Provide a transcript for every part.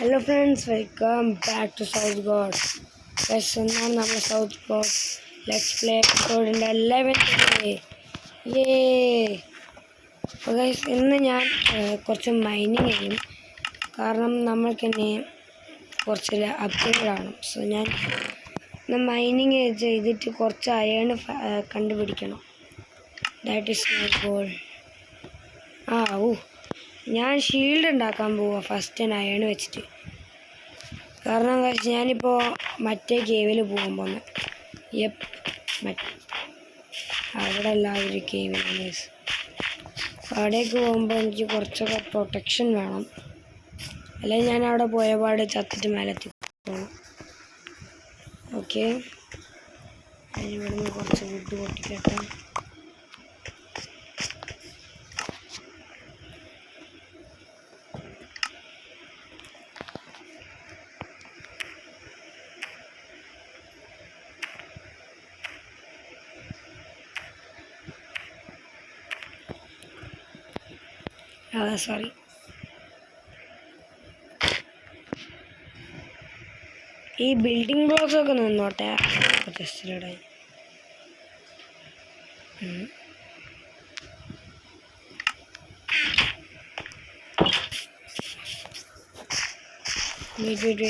Hello friends, welcome back to South God. Guys, now we South God. Let's play episode in the 11th day. Yay! അപ്പോൾ guys ഇന്ന് ഞാൻ കുറച്ച് mining ചെയ്യും. കാരണം നമ്മൾക്കിനി കുറച്ച് upgrade ആണ്. സോ ഞാൻ ഇന്ന് മൈനിങ് ചെയ്തിട്ട് കുറച്ച് അയൺ കണ്ടുപിടിക്കണം. That is my goal. ഞാൻ ഷീൽഡ് ഉണ്ടാക്കാൻ പോവാ ഫസ്റ്റ് അയൺ വെച്ചിട്ട്. കാരണം എന്താ വെച്ചാൽ ഞാനിപ്പോൾ മറ്റേ കേവിൽ പോകാൻ പോകുന്നത്. അവിടെ എല്ലാവരും കേവിലാണ്. അവിടേക്ക് പോകുമ്പോൾ എനിക്ക് കുറച്ചൊക്കെ പ്രൊട്ടക്ഷൻ വേണം, അല്ലെങ്കിൽ ഞാൻ അവിടെ പോയപാട് ചത്തിട്ട് മേലെത്തി പോകണം. ഓക്കെ, ഞാനിവിടെ നിന്ന് കുറച്ച് വുഡ് പൊട്ടിക്കട്ടെ. സോറി, ഈ ബിൽഡിംഗ് ബ്ലോക്സ് ഒക്കെ നിന്നോട്ടെ. ജസ്റ്റ് ഇടാൻ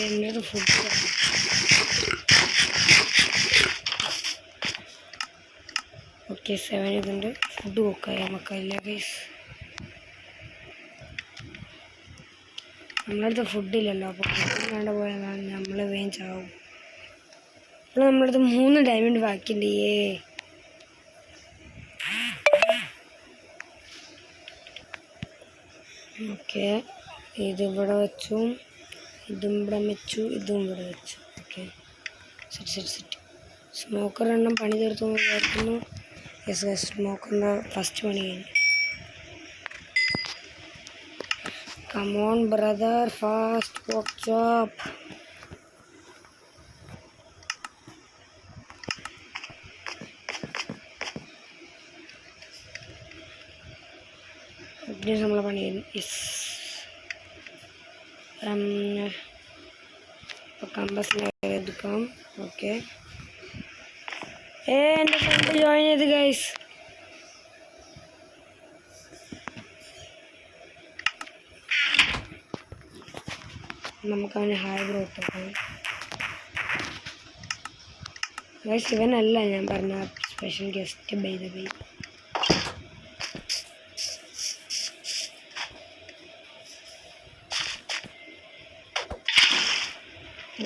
എന്നൊരു ഫുഡ്. ഓക്കെ, 7 ഇതുണ്ട്. ഫുഡ് കുക്കായ മക്കളില്ല ഗൈസ്. നമ്മളടുത്ത് ഫുഡില്ലല്ലോ, അപ്പോൾ ഫുഡ് വേണ്ട പോയാൽ നമ്മൾ വേഗം ചാവും. അപ്പോൾ നമ്മളടുത്ത് 3 ഡയമണ്ട് ബാക്കിയുണ്ട്. ഓക്കെ, ഇതിവിടെ വെച്ചു, ഇതും ഇവിടെ വെച്ചു, ഇതും ഇവിടെ വെച്ചു. Okay, set. സ്മോക്കർ എണ്ണം പണി തീർത്തു വിചാരിക്കുന്നു. യെസ്, സ്മോക്കറിൻ്റെ ഫസ്റ്റ് പണി കഴിഞ്ഞു. Come on, brother, fast workshop. Ini sama panin is. Kambasnya edukam. Okay. And join it, guys. നമുക്കവന് ഹായ് ബ്രോ ഇട്ടു. ഗൈസ്, ഇവനല്ല ഞാൻ പറഞ്ഞ special guest. By the by.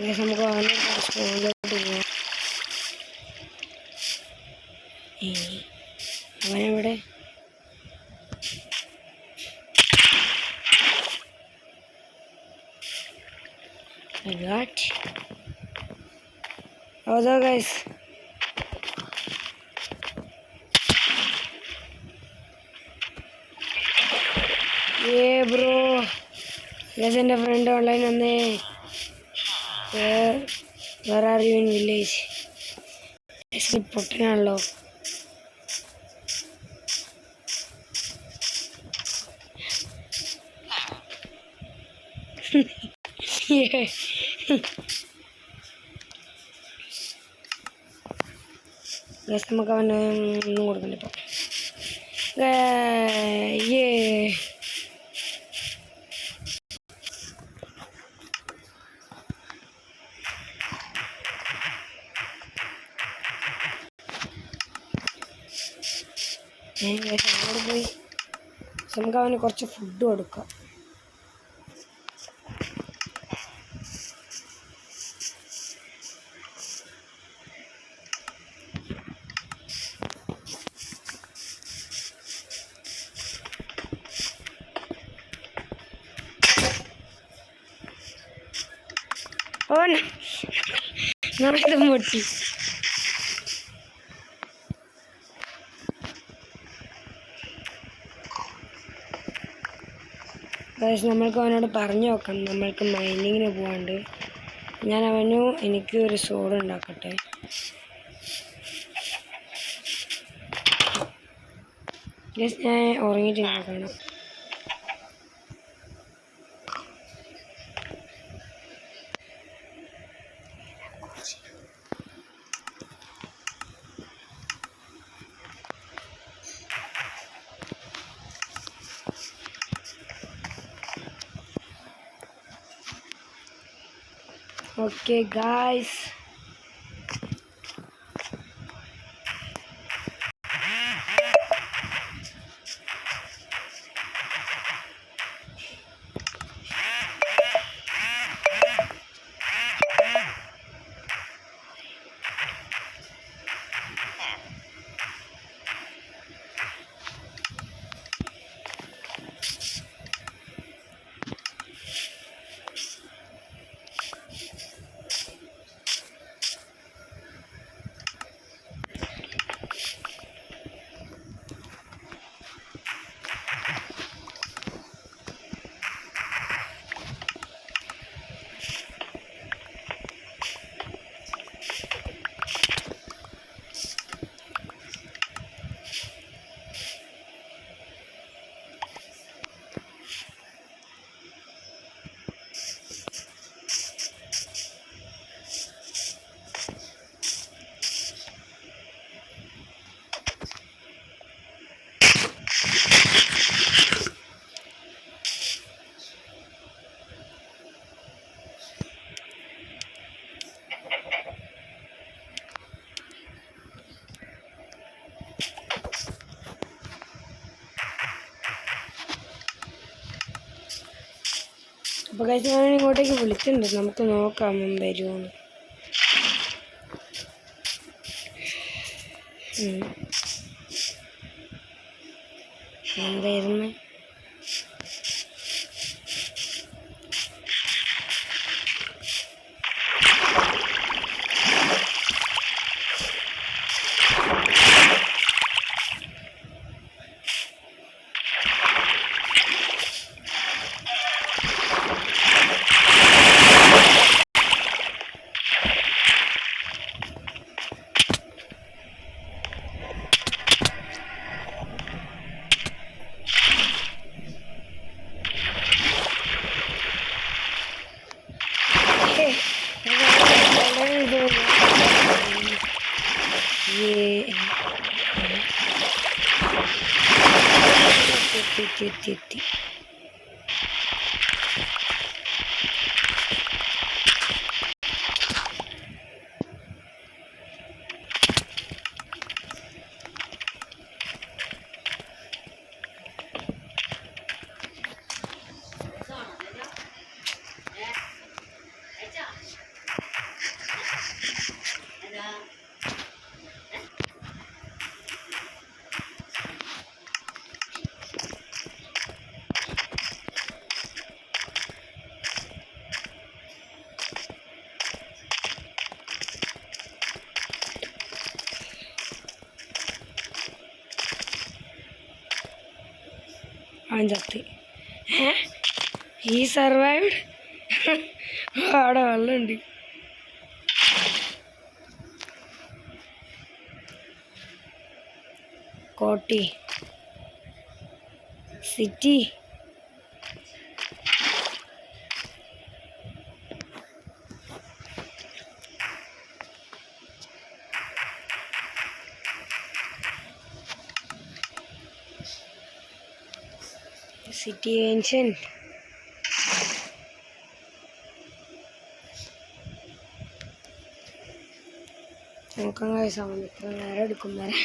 Guys, നമുക്ക് അവനെ സ്കൂളിലോട്ട് പോവാം. അവനെവിടെ? ഹൗദോ ഗൈസ്? ബ്രോ ഗൈസ്, എൻ്റെ ഫ്രണ്ട് ഓൺലൈൻ വന്നേ. വേറെ ആർ യു ഇൻ വില്ലേജ്? പൊട്ടനാണല്ലോ. ഗൈസ്, നമുക്ക് അവന് ഒന്നും കൊടുക്കണ്ട ഇപ്പോൾ. അങ്ങോട്ട് പോയി നമുക്ക് അവന് കുറച്ച് ഫുഡ് കൊടുക്കാം. നമ്മളിത് മുട്ടി. നമ്മൾക്ക് അവനോട് പറഞ്ഞു നോക്കാം, നമ്മൾക്ക് മൈനിങ്ങിന് പോകാണ്ട്. ഞാൻ എനിക്ക് ഒരു സോഡ് ഉണ്ടാക്കട്ടെ. ഞാൻ ഉറങ്ങിയിട്ട് കാണാം. Okay, guys. അപ്പോൾ guys, ഞാൻ ഇങ്ങോട്ടേക്ക് വിളിച്ചിട്ടുണ്ട്, നമുക്ക് നോക്കാം വരുമോന്ന്. എന്തായിരുന്നു? എത്തി. ചത്തി. ഈ സർവൈവ്ഡ്. അവിടെ വെള്ളമുണ്ട്. കോട്ടി സിറ്റി. City ancient. നോക്കാൻ കഴിച്ചാൽ ഇത്ര നേരം എടുക്കും വരെ.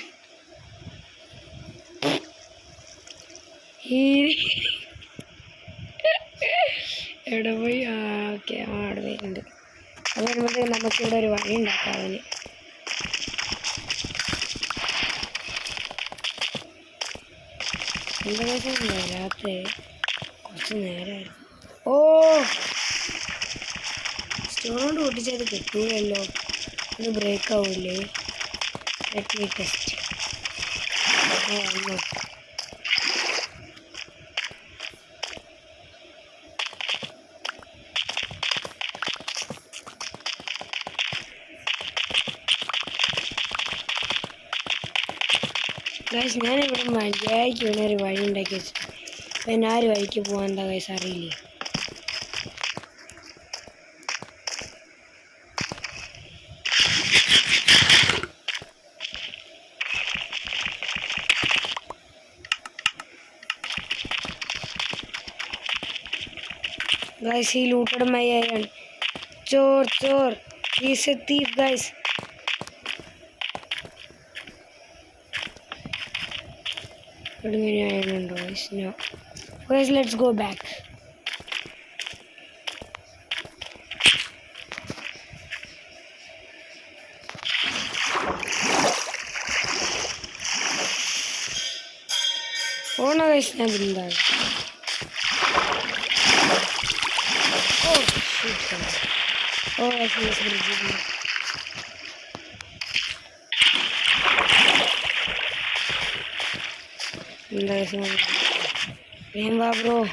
എവിടെ പോയി? ഓക്കെ, അവിടെ വരുന്നുണ്ട്. അത് വരുമ്പോഴത്തേക്ക് നമുക്കിവിടെ ഒരു വഴി ഉണ്ടാക്കാം അവന്. എന്താ വെച്ചാൽ വരാത്ത കുറച്ച് നേരമായിരുന്നു. ഓ, സ്റ്റോൺ കൊണ്ട് പൊട്ടിച്ചത് കിട്ടൂലല്ലോ. ഇത് ബ്രേക്ക് ആവൂലേ? Let me test. വന്നു. ഗൈസ്, ഞാനിവിടെ മര്യാദയ്ക്ക് ഇവിടെ ഒരു വഴി ഉണ്ടാക്കി വെച്ചു. അപ്പം ഞാൻ ഒരു വഴിക്ക് പോകാൻ എന്താ ഗൈസ് അറിയില്ലേ? ഗൈസ്, ഈ looted മൈയാണ് chore. He's a thief, guys. But I don't know, guys. No. Guys, let's go back. Oh no, guys, I'm in that. Oh shit, guys. Oh, I see this video. Guys, Remember, bro.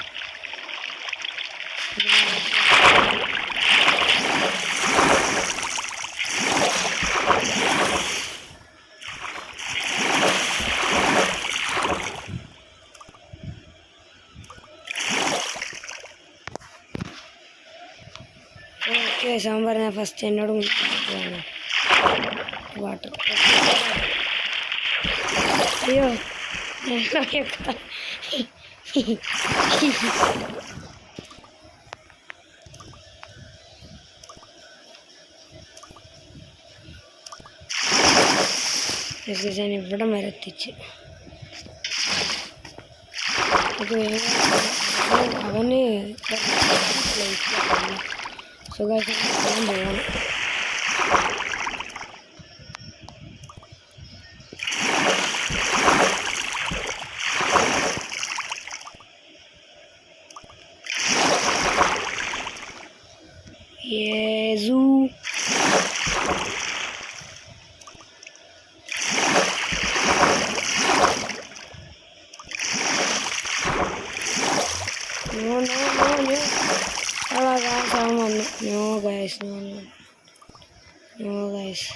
Okay, somewhere na first എന്നോട് water അയ്യോ ഞാൻ ഇവിടം വരെ എത്തിച്ച് അവന് സുഖമായിട്ട് പോകണം Yezu. No. Oh, guys, someone. No, guys, no, guys.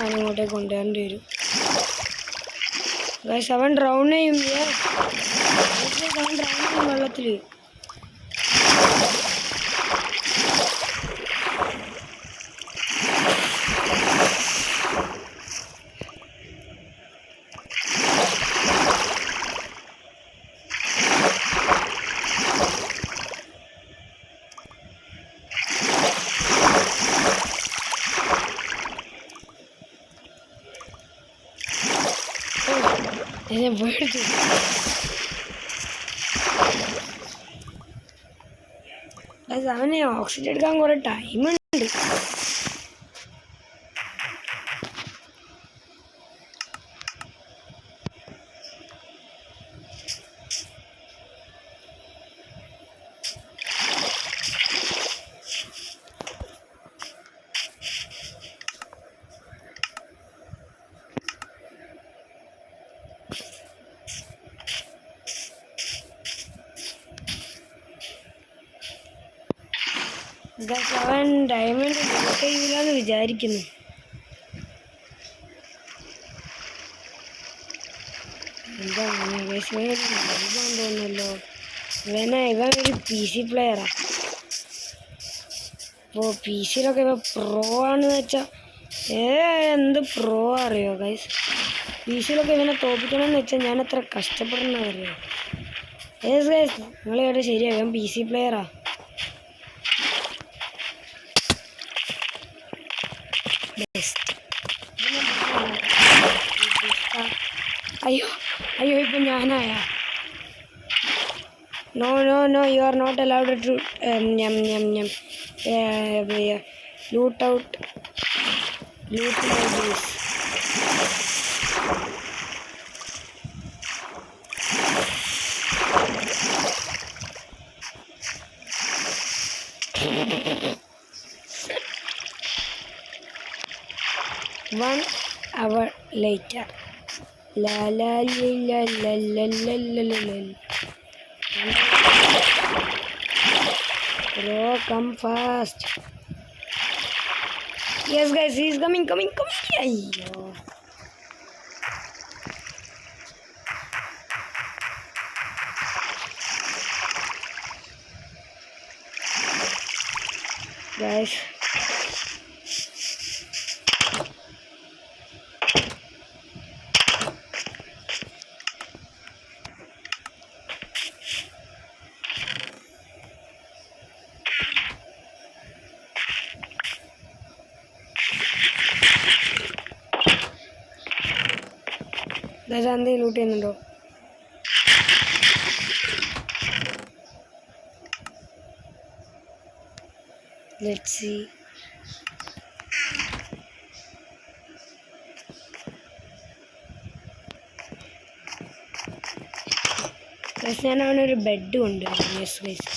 അങ്ങോട്ടേ കൊണ്ടുവരേണ്ടി വരും ഗൈസ് അവൻ ഡ്രൗൺ ചെയ്യും വെള്ളത്തിൽ അവന് ഓക്സിജൻ എടുക്കാൻ കുറെ ടൈമുണ്ട് അവൻ ഡയമണ്ട് ലൂട്ട് ചെയ്യില്ലെന്ന് വിചാരിക്കുന്നു എന്താ തോന്നുന്നല്ലോ ഇവൻ ഒരു PC പ്ലെയറാ അപ്പോൾ PC ഇവ പ്രോ ആണെന്ന് വെച്ചാൽ എന്ത് പ്രോ അറിയോ ഗൈസ് PC ഇവനെ തോപ്പിക്കണമെന്ന് വെച്ചാൽ ഞാൻ എത്ര കഷ്ടപ്പെടുന്നതറിയോ ഗൈസ് നിങ്ങൾ കേട്ടോ ശരിയാ ഇവൻ PC പ്ലെയറാ അയ്യോ ഇപ്പൊ ഞാനായ no you are not allowed to loot out loot my base One hour later. La la la la la la la la la. Bro, come fast. Yes, guys, he's coming. Ayyo. Guys. ചന്ത loot ചെയ്യുന്നുണ്ടോ? Let's see. ഞാൻ അവനൊരു bed കൊണ്ടുവരും. Yes guys.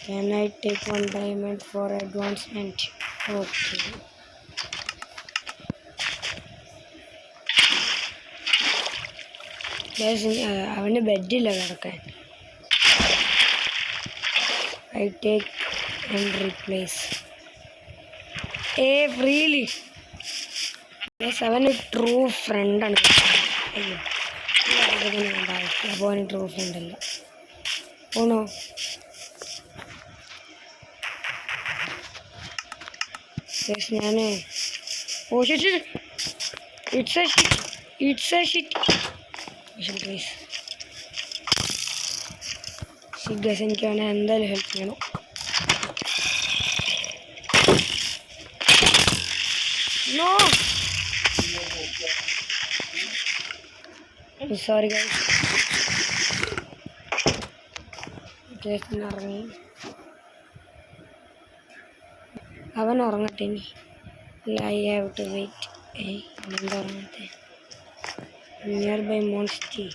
Can I take 1 diamond for advancement? Okay. Guys, അവന് ബെഡില്ല കിടക്കാൻ. I take and replace. Freely. Yes, അവന് true ഫ്രണ്ടാണ്. അയ്യോ, അപ്പോൾ അവന് ട്രൂ ഫ്രണ്ട് അല്ല. ഓണോ? ഞാൻ ഇറ്റ്സ് എ ഷിറ്റ് ഗൈസ്. എനിക്ക് അവനെ എന്തായാലും ഹെൽപ്പ് ചെയ്യണം. No sorry guys. ജേസൺ ഇറങ്ങി. അവൻ ഉറങ്ങട്ടെ ഇനി. I have to wait. എന്താ ഉറങ്ങത്തെ? Nearby monster.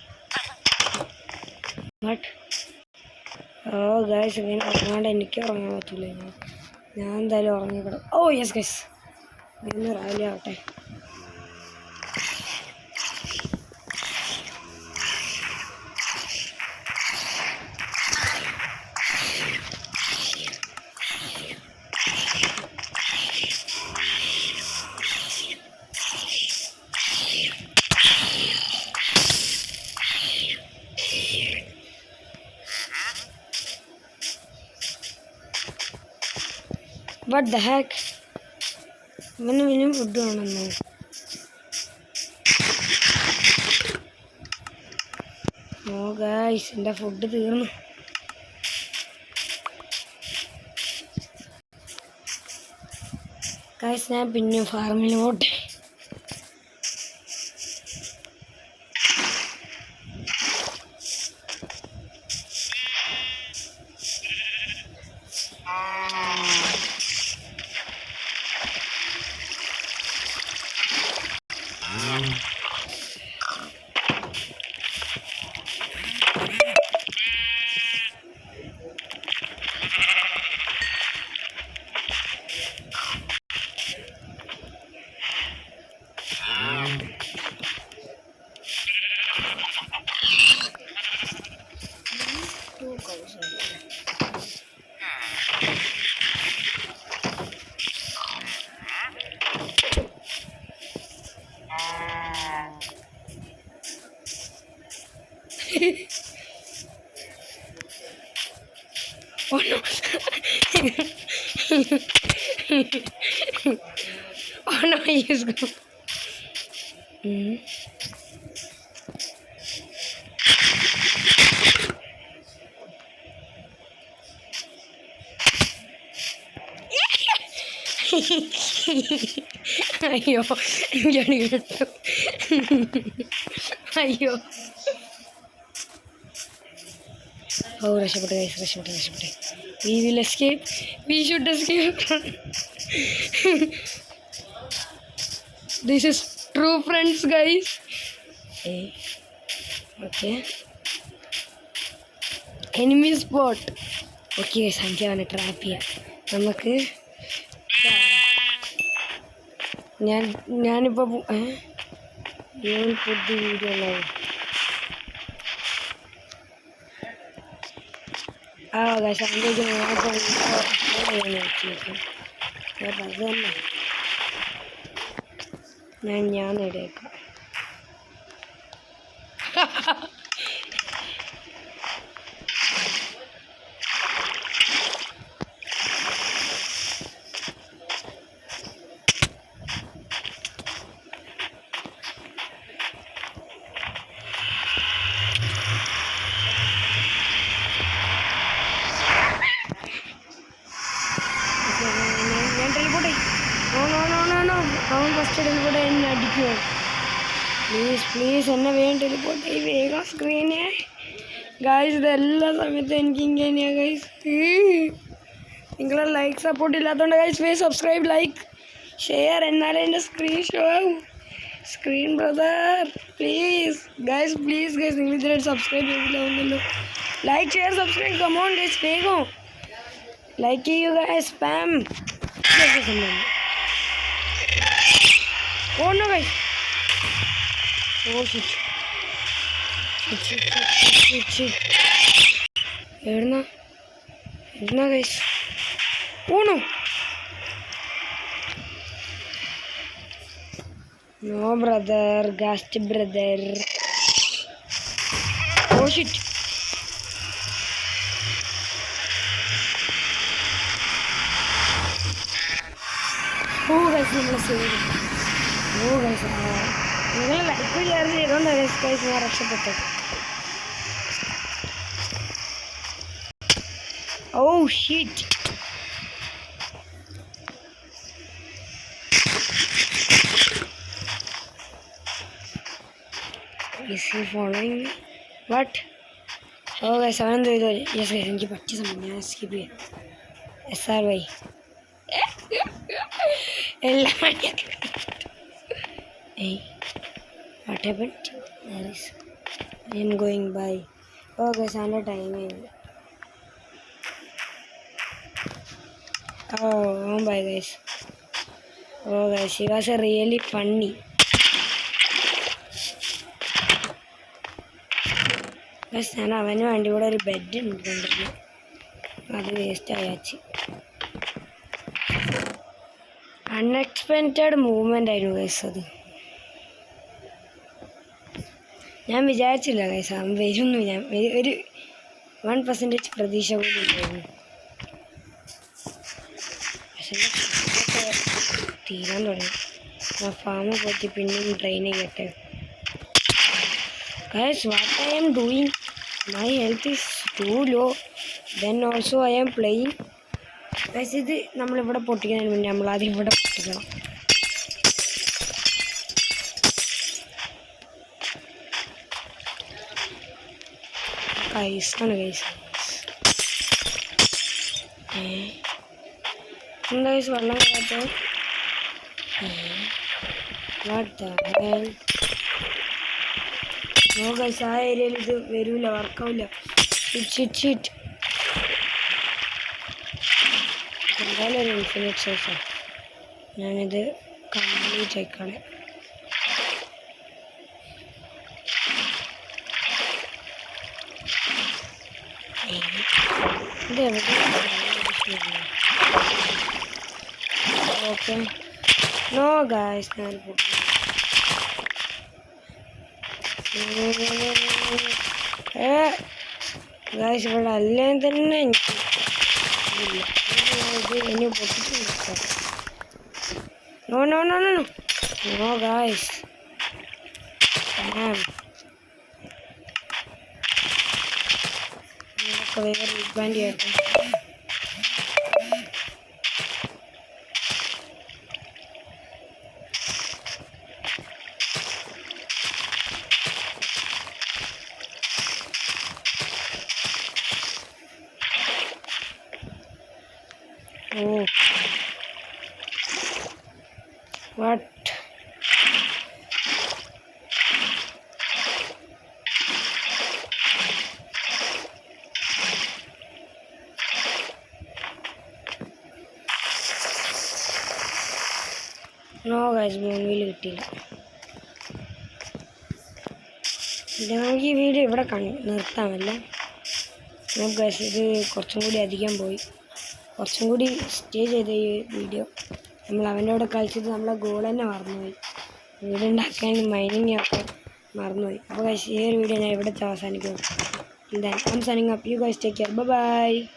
But guys, ഇങ്ങനെ ഉറങ്ങാണ്ട് എനിക്ക് ഉറങ്ങാൻ പറ്റില്ല. ഞാൻ എന്തായാലും ഉറങ്ങിക്കിടും. യെസ് ഗൈസ്, ഇന്ന് രാവിലെ ആവട്ടെ. What the heck? ഇവന് ഇനിയും ഫുഡ് വേണമെന്നോ? ഗൈസ്, എൻ്റെ ഫുഡ് തീർന്നു. ഗൈസ്, ഞാൻ പിന്നെ ഫാർമിൽ പോട്ടെ. Oh no. Oh no, he's gone. അയ്യോ, ജണി കേട്ടു. അയ്യോ, രക്ഷപ്പെട്ടെ guys, രക്ഷപ്പെട്ടെ. We will escape. We should escape. This is true friends, guys. Okay. Enemy spot. Okay, സംഖ്യ അവനെ ട്രാപ്പ് ചെയ്യാം നമുക്ക്. ഞാനിപ്പോൾ പുതിയ വീഡിയോ ഉണ്ടാവും. ഗൈസ്, അതിൻ്റെ അത് തന്നെ ഞാൻ നേടിയേക്കാം. ഞാൻ ടെലിപ്പോർട്ട് നോ അവൻ ഫസ്റ്റ് ടെലിപ്പോർട്ട് എന്നെ അടിക്കുമോ? പ്ലീസ് എന്നെ വേഗം ടെലിപ്പോർട്ട് ഈ വേഗം സ്ക്രീനെ. ഗൈസ് ഇതെല്ലാ സമയത്തും എനിക്ക് ഇങ്ങനെയാണ് ഗൈസ്. നിങ്ങളെ ലൈക്ക് സപ്പോർട്ട് ഇല്ലാത്തതുകൊണ്ട് ഗൈസ് വേഗം സബ്സ്ക്രൈബ് ലൈക്ക് ഷെയർ എന്നാലേ എൻ്റെ സ്ക്രീൻ ഷോ ആവും. സ്ക്രീൻ ബ്രദർ പ്ലീസ് ഗൈസ് നിങ്ങൾ ഇതിനായിട്ട് സബ്സ്ക്രൈബ് ചെയ്തില്ലാവുന്നല്ലോ. Like share subscribe come on guys വേഗം ലൈക്ക് ചെയ്യുക guys. Spam oh no guys. Oh shit എവിടുന്നാ guys? Oh no no brother ghast brother. Oh shit oh guys നമ്മളെ സേവ്. ഓ ഗൈസ് നിങ്ങൾ like share ചെയ്തോണ്ട് guys ഞാൻ രക്ഷപ്പെട്ടു. Oh shit Is he following me? What? Oh guys, അവനെന്തോ ചെയ്തോ. Yes guys എനിക്ക് പറ്റിയ സമയം ഞാൻ സ്കിപ്പ് ചെയ്യാം. SRY എല്ലാം what happened? I am going by. Oh guys അവൻ്റെ timing. Oh bye guys. Oh guys he was really funny. ഞാൻ അവന് വേണ്ടി ഇവിടെ ഒരു ബെഡ് ഉണ്ടെന്ന് അത് വേസ്റ്റ് ആയാച്ച്. അൺഎക്സ്പെക്റ്റഡ് മൂവ്മെൻ്റ് ആയിരുന്നു ഗൈസ് അത്. ഞാൻ വിചാരിച്ചില്ല ഗൈസ് അവൻ വരുന്നു. ഞാൻ ഒരു 1% പ്രതീക്ഷ കൂടി ഉണ്ടായിരുന്നു. പക്ഷേ തീരാൻ തുടങ്ങി. ആ ഫാം പോയിട്ട് പിന്നെയും ട്രെയിൻ ചെയ്യട്ടെ. Guys, what I am doing? My health is too low. Then also I am playing. Guys, ഇത് നമ്മളിവിടെ പൊട്ടിക്കുന്നതിന് മുന്നേ നമ്മളാദ്യം ഇവിടെ പൊട്ടിക്കണം. ഗൈസാണ് ഗൈസ്. എന്താ ഗൈസ് വെള്ളം കയറാത്തത്? What the hell? No guys ആ ഏരിയയിൽ ഇത് വരില്ല, വർക്കാവില്ല. ഷിറ്റ് എന്തായാലും ഒരു ഇൻഫിനിറ്റ് സോഴ്സാണ്. ഞാനിത് കംപ്ലീറ്റ് ആയിക്കാളെ. ഇത് എവിടെ ഓക്കെ നോ ഗൈസ് ഞാൻ ഗൈസ് ഇവിടെ അല്ലെങ്കിൽ തന്നെ എനിക്ക് ഇത് ഇനി പൊട്ടിച്ച് കൊടുക്കാം. നോ ഗൈസ് വേറെ റിബാൻഡ് ചെയ്യട്ടെ. Oh, what? No guys, മൂന്നിൽ കിട്ടിയില്ല. നമുക്ക് ഈ വീഡിയോ ഇവിടെ നിർത്താമല്ലേ? നമുക്ക് ഗൈസ് ഇത് കുറച്ചും കൂടി അധികം പോയി. കുറച്ചും കൂടി സ്റ്റേ ചെയ്ത ഈ വീഡിയോ നമ്മൾ അവൻ്റെ കൂടെ കളിച്ചിട്ട് നമ്മളെ ഗോൾ തന്നെ മറന്നുപോയി. വീഡിയോ ഉണ്ടാക്കാൻ മൈനിങ് ഒക്കെ മറന്നുപോയി. അപ്പോൾ ഗൈസ് ഈ ഒരു വീഡിയോ ഞാൻ ഇവിടെ അവസാനിക്കും. Then I'm signing up. You guys take care. Bye bye.